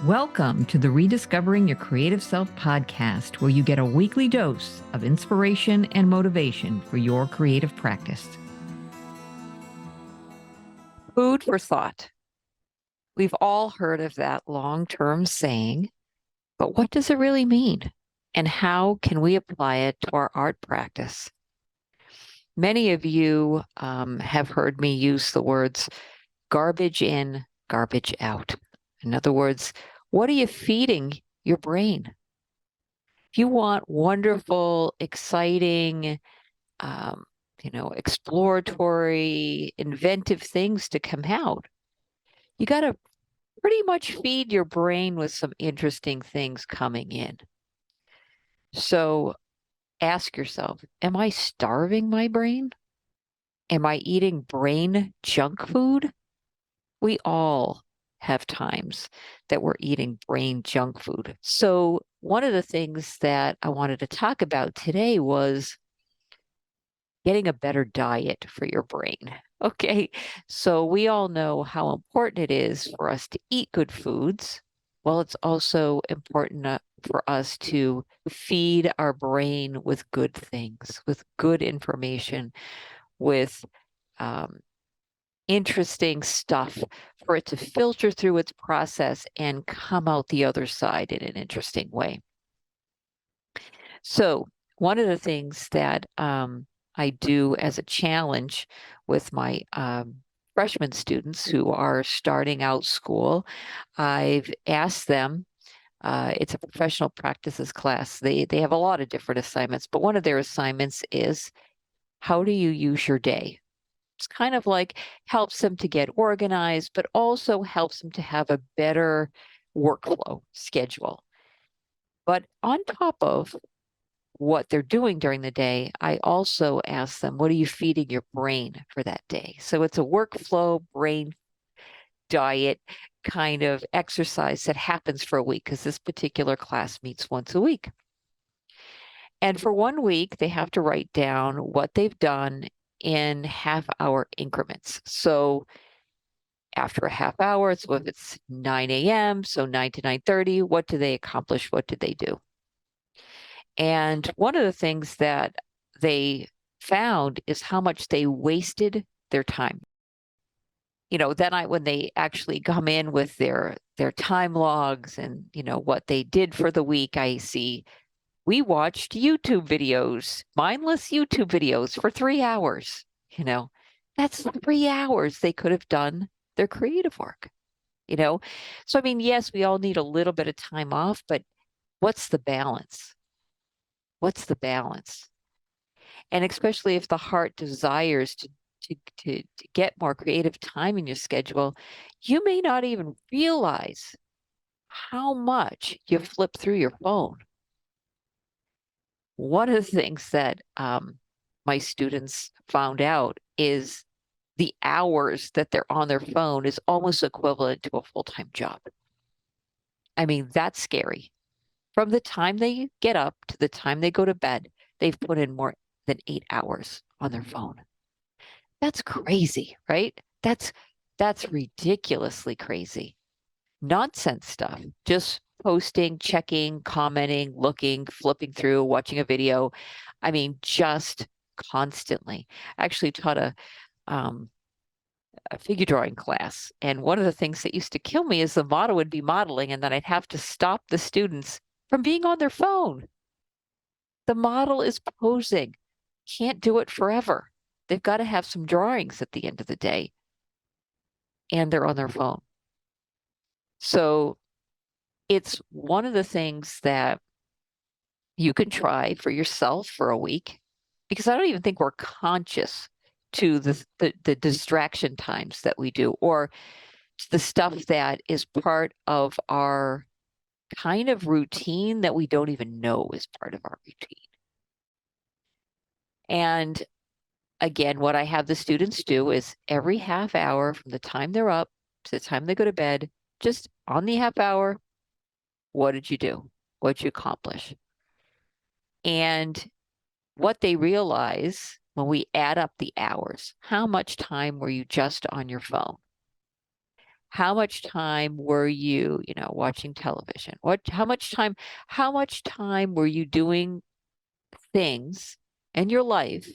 Welcome to the Rediscovering Your Creative Self podcast, where you get a weekly dose of inspiration and motivation for your creative practice. Food for thought. We've all heard of that long-term saying, but what does it really mean? And how can we apply it to our art practice? Many of you have heard me use the words garbage in, garbage out. In other words, what are you feeding your brain? If you want wonderful, exciting, exploratory, inventive things to come out, you got to pretty much feed your brain with some interesting things coming in. So ask yourself, am I starving my brain? Am I eating brain junk food? We all have times that we're eating brain junk food. So one of the things that I wanted to talk about today was getting a better diet for your brain. Okay, so we all know how important it is for us to eat good foods. Well, it's also important for us to feed our brain with good things, with good information, with interesting stuff for it to filter through its process and come out the other side in an interesting way. So one of the things that I do as a challenge with my freshman students who are starting out school, I've asked them, it's a professional practices class. They have a lot of different assignments, but one of their assignments is, how do you use your day? It's kind of like helps them to get organized, but also helps them to have a better workflow schedule. But on top of what they're doing during the day, I also ask them, what are you feeding your brain for that day? So it's a workflow brain diet kind of exercise that happens for a week, because this particular class meets once a week. And for 1 week, they have to write down what they've done in half-hour increments. So after a half hour, so if it's 9 a.m., so 9 to 9:30, what do they accomplish? What did they do? And one of the things that they found is how much they wasted their time. Then when they actually come in with their time logs and, what they did for the week, I see we watched YouTube videos, mindless YouTube videos for 3 hours. That's 3 hours they could have done their creative work. So I mean, yes, we all need a little bit of time off, but what's the balance? What's the balance? And especially if the heart desires to get more creative time in your schedule, you may not even realize how much you flip through your phone. One of the things that my students found out is the hours that they're on their phone is almost equivalent to a full-time job. I mean, that's scary. From the time they get up to the time they go to bed, they've put in more than 8 hours on their phone. That's crazy, right? That's ridiculously crazy. Nonsense stuff. Just posting, checking, commenting, looking, flipping through, watching a video. I mean, just constantly. I actually taught a figure drawing class. And one of the things that used to kill me is the model would be modeling, and then I'd have to stop the students from being on their phone. The model is posing, can't do it forever. They've got to have some drawings at the end of the day, and they're on their phone. So it's one of the things that you can try for yourself for a week, because I don't even think we're conscious to the distraction times that we do, or the stuff that is part of our kind of routine that we don't even know is part of our routine. And again, what I have the students do is every half hour from the time they're up to the time they go to bed, just on the half hour, what did you do? What did you accomplish? And what they realize when we add up the hours, how much time were you just on your phone? how much time were you, watching television? How much time were you doing things in your life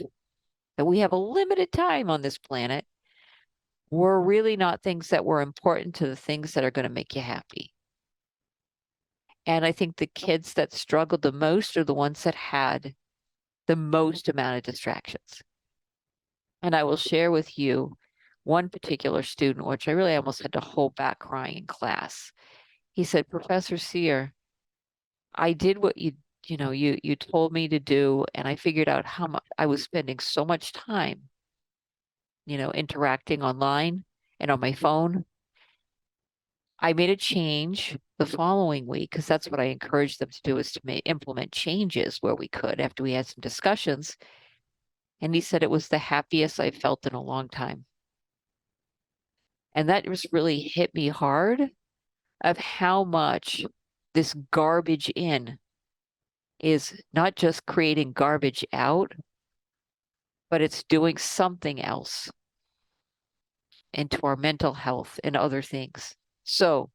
that we have a limited time on this planet were really not things that were important to the things that are going to make you happy? And I think the kids that struggled the most are the ones that had the most amount of distractions. And I will share with you one particular student, which I really almost had to hold back crying in class. He said, Professor Sear, I did what you told me to do, and I figured out how much I was spending so much time, interacting online and on my phone. I made a change the following week because that's what I encouraged them to do, is to implement changes where we could after we had some discussions. And he said it was the happiest I felt in a long time. And that just really hit me hard of how much this garbage in is not just creating garbage out, but it's doing something else into our mental health and other things. So,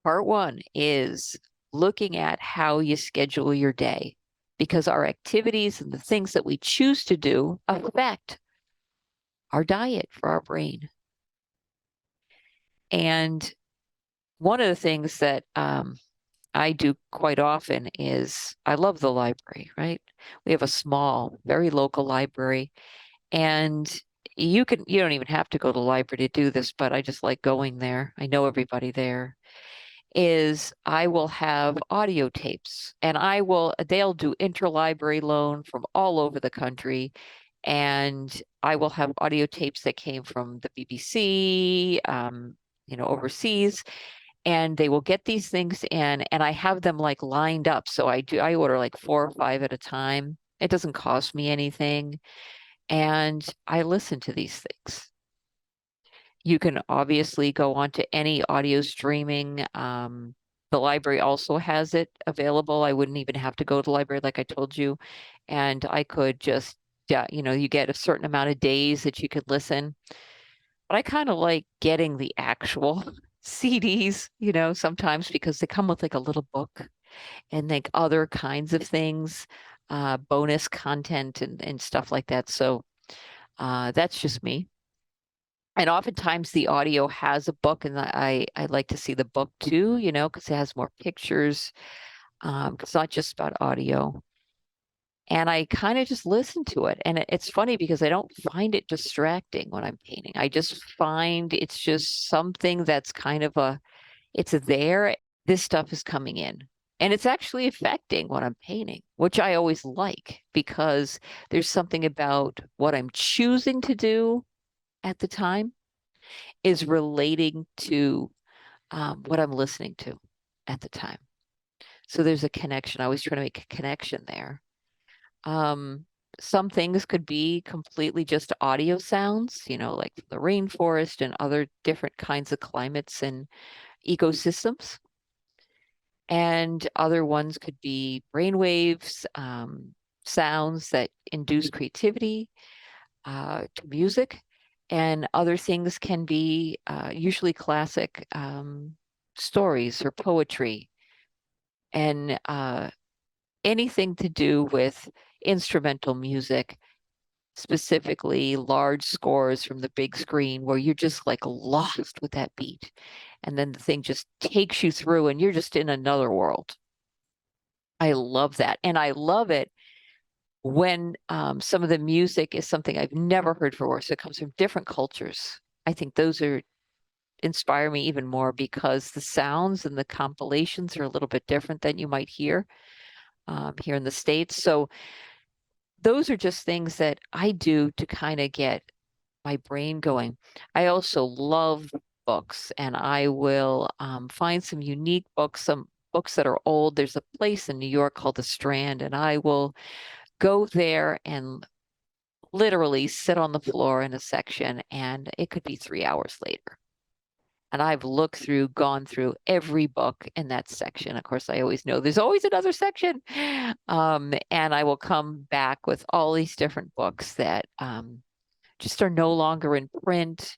part one is looking at how you schedule your day, because our activities and the things that we choose to do affect our diet for our brain. And one of the things that I do quite often is I love the library, right? We have a small, very local library, and you don't even have to go to the library to do this, but I just like going there. I know everybody there. Is I will have audio tapes, and they'll do interlibrary loan from all over the country. And I will have audio tapes that came from the BBC, overseas, and they will get these things in, and I have them like lined up. So I order like 4 or 5 at a time. It doesn't cost me anything. And I listen to these things. You can obviously go onto any audio streaming. The library also has it available. I wouldn't even have to go to the library, like I told you. And I could just, yeah, you get a certain amount of days that you could listen. But I kind of like getting the actual CDs, sometimes because they come with like a little book and like other kinds of things, bonus content and stuff like that. So that's just me. And oftentimes the audio has a book, and I like to see the book too, because it has more pictures. It's not just about audio. And I kind of just listen to it. And it's funny because I don't find it distracting when I'm painting. I just find it's just something that's it's there. This stuff is coming in. And it's actually affecting what I'm painting, which I always like, because there's something about what I'm choosing to do at the time is relating to what I'm listening to at the time. So there's a connection. I always try to make a connection there. Um, some things could be completely just audio sounds, like the rainforest and other different kinds of climates and ecosystems. And other ones could be brainwaves, sounds that induce creativity, to music. And other things can be usually classic stories or poetry, and anything to do with instrumental music, specifically large scores from the big screen where you're just like lost with that beat. And then the thing just takes you through and you're just in another world. I love that. And I love it when some of the music is something I've never heard before. So it comes from different cultures. I think those inspire me even more because the sounds and the compilations are a little bit different than you might hear here in the States. So those are just things that I do to kind of get my brain going. I also love books, and I will find some unique books, some books that are old. There's a place in New York called the Strand, and I will go there and literally sit on the floor in a section, and it could be 3 hours later. And I've gone through every book in that section. Of course, I always know there's always another section. And I will come back with all these different books that just are no longer in print,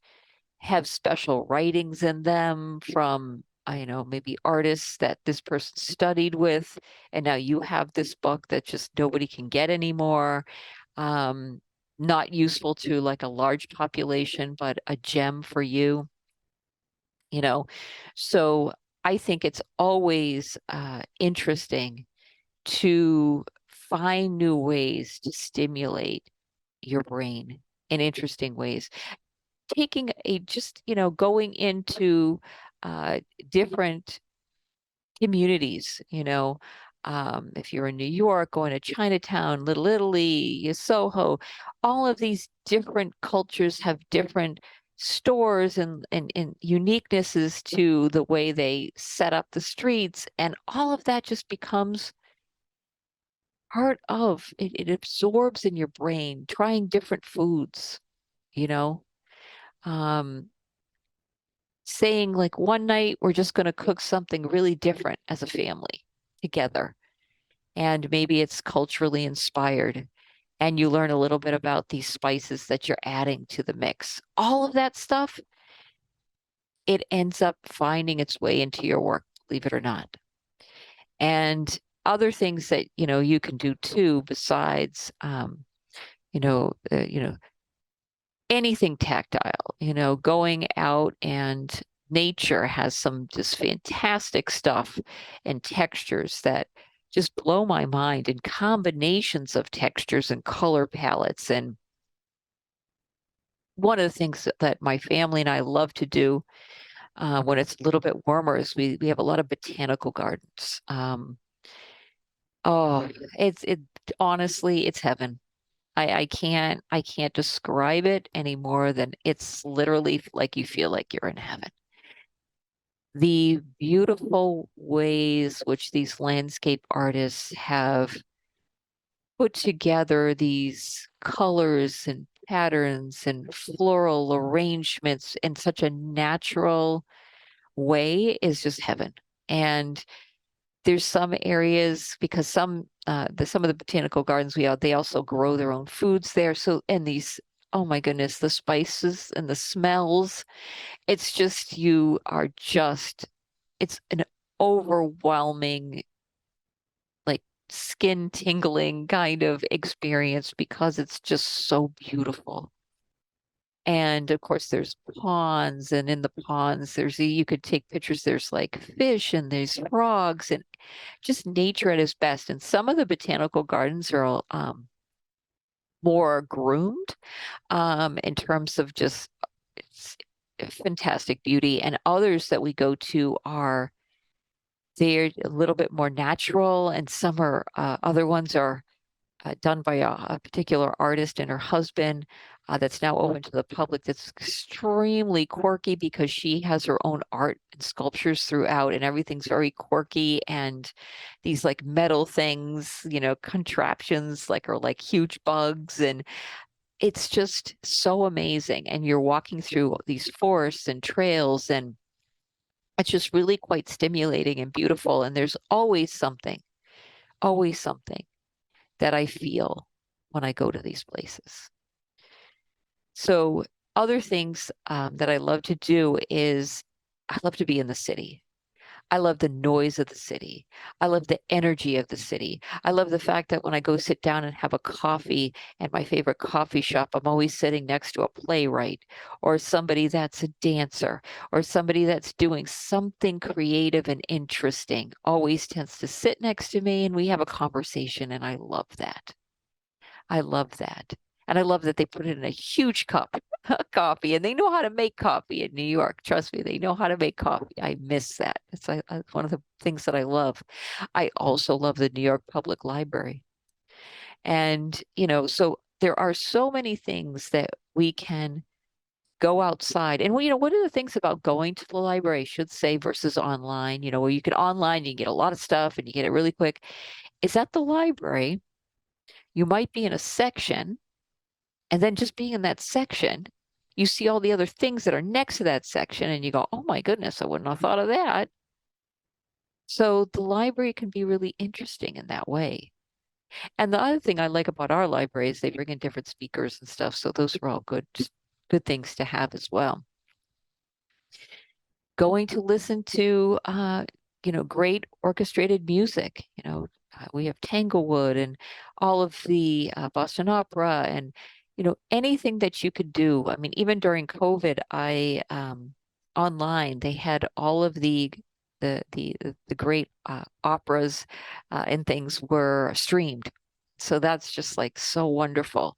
have special writings in them from, maybe artists that this person studied with, and now you have this book that just nobody can get anymore. Um, Not useful to like a large population, but a gem for you, you know. So I think it's always interesting to find new ways to stimulate your brain in interesting ways. Taking a just, going into uh, different communities, if you're in New York, going to Chinatown, Little Italy, Soho, all of these different cultures have different stores and uniquenesses to the way they set up the streets. And all of that just becomes part of it. It absorbs in your brain, trying different foods, you know. Um, Saying like one night we're just going to cook something really different as a family together. And maybe it's culturally inspired. And you learn a little bit about these spices that you're adding to the mix. All of that stuff, it ends up finding its way into your work, believe it or not. And other things that, you can do too, besides, you know, uh, you know, anything tactile, going out, and nature has some just fantastic stuff and textures that just blow my mind, and combinations of textures and color palettes. And one of the things that my family and I love to do when it's a little bit warmer is we have a lot of botanical gardens. Oh, it honestly, it's heaven. I can't describe it any more than it's literally like you feel like you're in heaven. The beautiful ways which these landscape artists have put together these colors and patterns and floral arrangements in such a natural way is just heaven. And there's some areas, because some of the botanical gardens we have, they also grow their own foods there. So, and these, oh my goodness, the spices and the smells, it's just, it's an overwhelming, like skin tingling kind of experience because it's just so beautiful. And of course, there's ponds, and in the ponds, you could take pictures. There's like fish and there's frogs and just nature at its best. And some of the botanical gardens are more groomed in terms of just it's fantastic beauty. And others that we go to they're a little bit more natural, and some are other ones are done by a particular artist and her husband that's now open to the public, that's extremely quirky because she has her own art and sculptures throughout, and everything's very quirky. And these like metal things, contraptions like are like huge bugs, and it's just so amazing. And you're walking through these forests and trails, and it's just really quite stimulating and beautiful. And there's always something that I feel when I go to these places. So, other things that I love to do is I love to be in the city. I love the noise of the city. I love the energy of the city. I love the fact that when I go sit down and have a coffee at my favorite coffee shop, I'm always sitting next to a playwright or somebody that's a dancer or somebody that's doing something creative and interesting, always tends to sit next to me and we have a conversation. And I love that. I love that. And I love that they put it in a huge cup of coffee, and they know how to make coffee in New York. Trust me, they know how to make coffee. I miss that. It's one of the things that I love. I also love the New York Public Library. And, so there are so many things that we can go outside. And, one of the things about going to the library, I should say, versus online, where you can online, you get a lot of stuff and you get it really quick, is at the library, you might be in a section. And then just being in that section, you see all the other things that are next to that section, and you go, oh my goodness, I wouldn't have thought of that. So the library can be really interesting in that way. And the other thing I like about our library is they bring in different speakers and stuff. So those are all good things to have as well. going to listen to great orchestrated music. We have Tanglewood and all of the Boston Opera and anything that you could do. I mean, even during COVID, I online they had all of the great operas and things were streamed. So that's just like so wonderful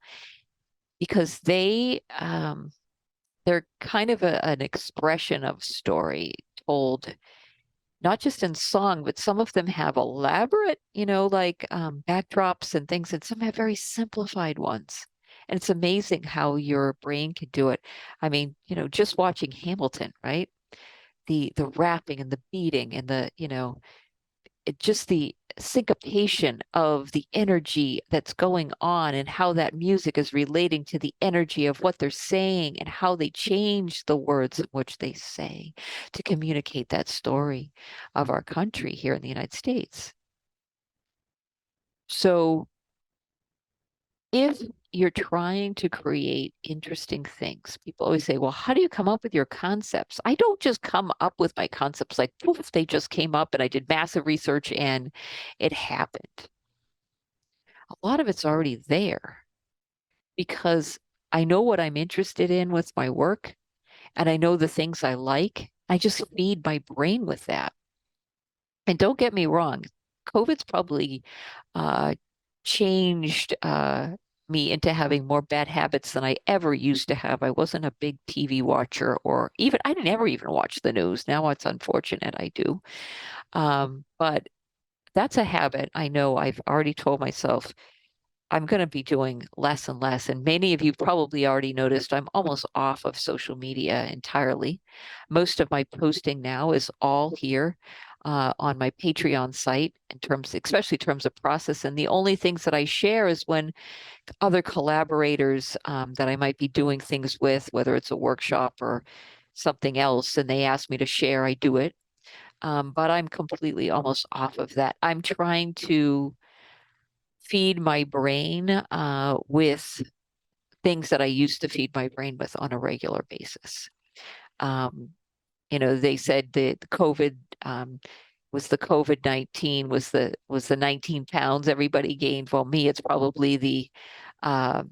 because they're kind of an expression of story told not just in song, but some of them have elaborate, like backdrops and things, and some have very simplified ones. And it's amazing how your brain can do it. I mean, just watching Hamilton, right? The rapping and the beating and just the syncopation of the energy that's going on and how that music is relating to the energy of what they're saying and how they change the words in which they say to communicate that story of our country here in the United States. So if you're trying to create interesting things, people always say, well, how do you come up with your concepts? I don't just come up with my concepts like poof, they just came up and I did massive research and it happened. A lot of it's already there because I know what I'm interested in with my work and I know the things I like. I just feed my brain with that. And don't get me wrong, COVID's probably uh, changed me into having more bad habits than I ever used to have. I wasn't a big TV watcher, or even I didn't ever even watch the news. Now it's unfortunate I do. But that's a habit I know I've already told myself I'm going to be doing less and less. And many of you probably already noticed I'm almost off of social media entirely. Most of my posting now is all here on my Patreon site in terms, especially in terms of process. And the only things that I share is when other collaborators that I might be doing things with, whether it's a workshop or something else, and they ask me to share, I do it. But I'm completely almost off of that. I'm trying to feed my brain with things that I used to feed my brain with on a regular basis. Um, they said the COVID was the COVID-19 was the 19 pounds everybody gained. Well, me, it's probably uh,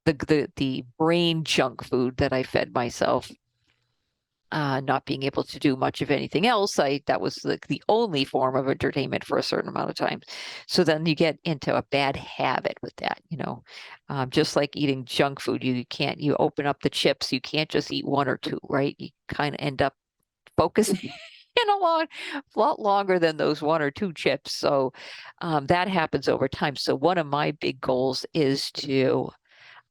the brain junk food that I fed myself. Not being able to do much of anything else, that was the only form of entertainment for a certain amount of time. So then you get into a bad habit with that, just like eating junk food. You open up the chips, you can't just eat one or two, right? You kind of end up focusing in a lot longer than those one or two chips. So that happens over time. So one of my big goals is to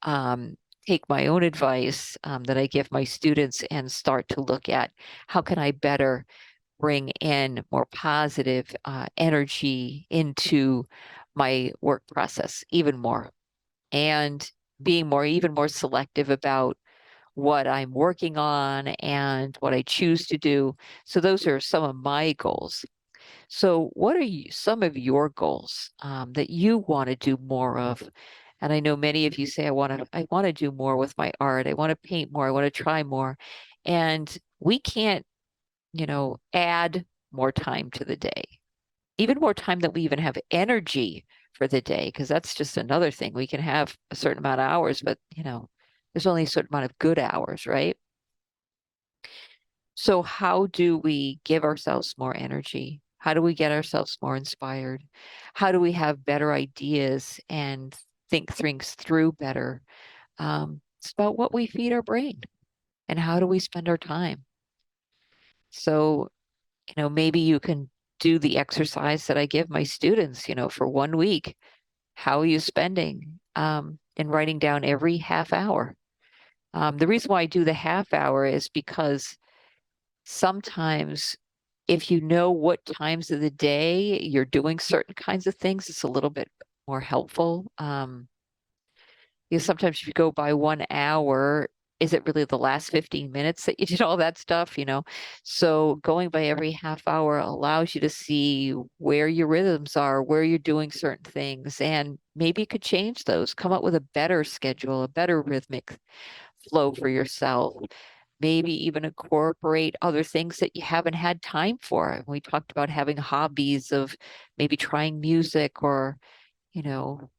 um, take my own advice that I give my students and start to look at how can I better bring in more positive energy into my work process even more and being even more selective about what I'm working on and what I choose to do. So those are some of my goals. So, what are some of your goals that you want to do more of? And I know many of you say, I want to do more with my art. I want to paint more. I want to try more. And we can't, add more time to the day, even more time that we even have energy for the day, because that's just another thing. We can have a certain amount of hours, but, there's only a certain amount of good hours, right? So how do we give ourselves more energy? How do we get ourselves more inspired? How do we have better ideas and think things through better? It's about what we feed our brain and how do we spend our time. So, maybe you can do the exercise that I give my students, for 1 week. How are you spending? And writing down every half hour. The reason why I do the half hour is because sometimes if you know what times of the day you're doing certain kinds of things, it's a little bit more helpful. Because sometimes if you go by 1 hour, is it really the last 15 minutes that you did all that stuff, So going by every half hour allows you to see where your rhythms are, where you're doing certain things, and maybe you could change those, come up with a better schedule, a better rhythmic flow for yourself. maybe even incorporate other things that you haven't had time for. We talked about having hobbies of maybe trying music or, you know,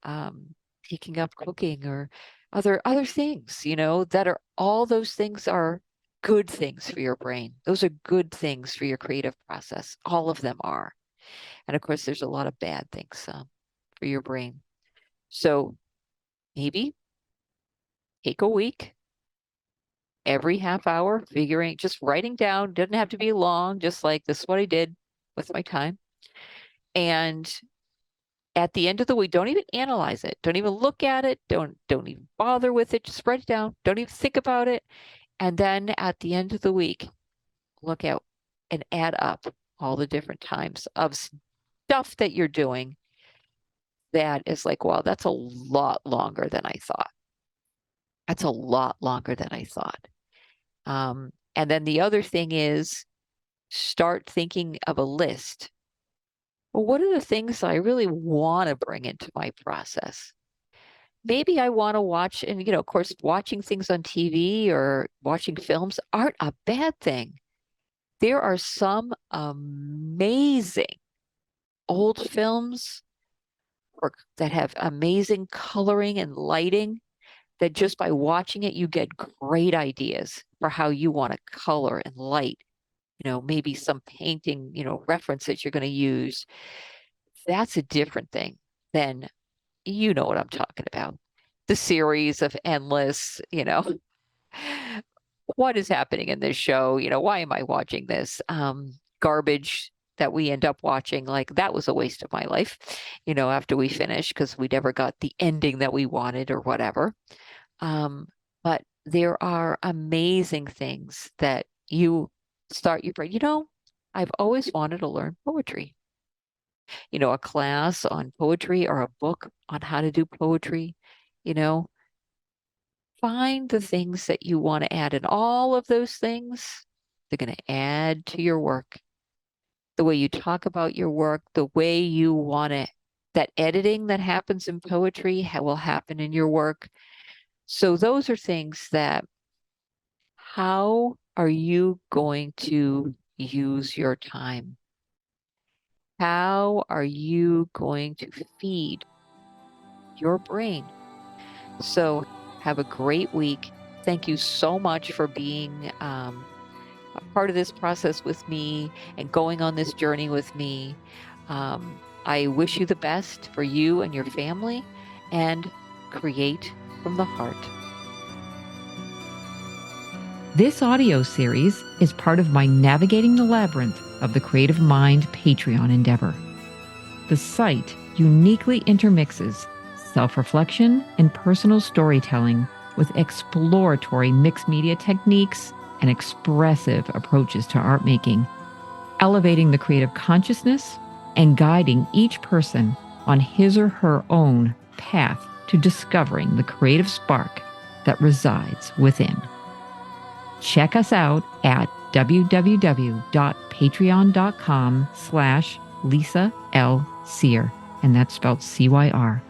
taking up cooking or other things, that are all those things are good things for your brain. Those are good things for your creative process. All of them are. And of course, there's a lot of bad things for your brain. So maybe take a week, every half hour, just writing down, doesn't have to be long, just like this is what I did with my time. And at the end of the week, don't even analyze it. Don't even look at it. Don't even bother with it. Just write it down. Don't even think about it. And then at the end of the week, look out and add up all the different times of stuff that you're doing that is like, wow, that's a lot longer than I thought. That's a lot longer than I thought. And then the other thing is start thinking of a list. Well, what are the things I really want to bring into my process? Maybe I want to watch, and of course, watching things on TV or watching films aren't a bad thing. There are some amazing old films that have amazing coloring and lighting that just by watching it, you get great ideas for how you want to color and light, maybe some painting, reference that you're going to use. That's a different thing than, you know what I'm talking about. The series of endless, what is happening in this show? Why am I watching this? Garbage that we end up watching, like that was a waste of my life, after we finished because we never got the ending that we wanted or whatever. But there are amazing things that you start your brain. I've always wanted to learn poetry. A class on poetry or a book on how to do poetry, you know, find the things that you want to add. And all of those things, they're going to add to your work. The way you talk about your work, the way you want it, that editing that happens in poetry will happen in your work. So those are things that, how are you going to use your time? How are you going to feed your brain? So have a great week. Thank you so much for being a part of this process with me and going on this journey with me. I wish you the best for you and your family, and create from the heart. This audio series is part of my Navigating the Labyrinth of the Creative Mind Patreon endeavor. The site uniquely intermixes self-reflection and personal storytelling with exploratory mixed media techniques and expressive approaches to art making, elevating the creative consciousness and guiding each person on his or her own path to discovering the creative spark that resides within. Check us out at www.patreon.com/Lisa L. Cyr, and that's spelled CYR.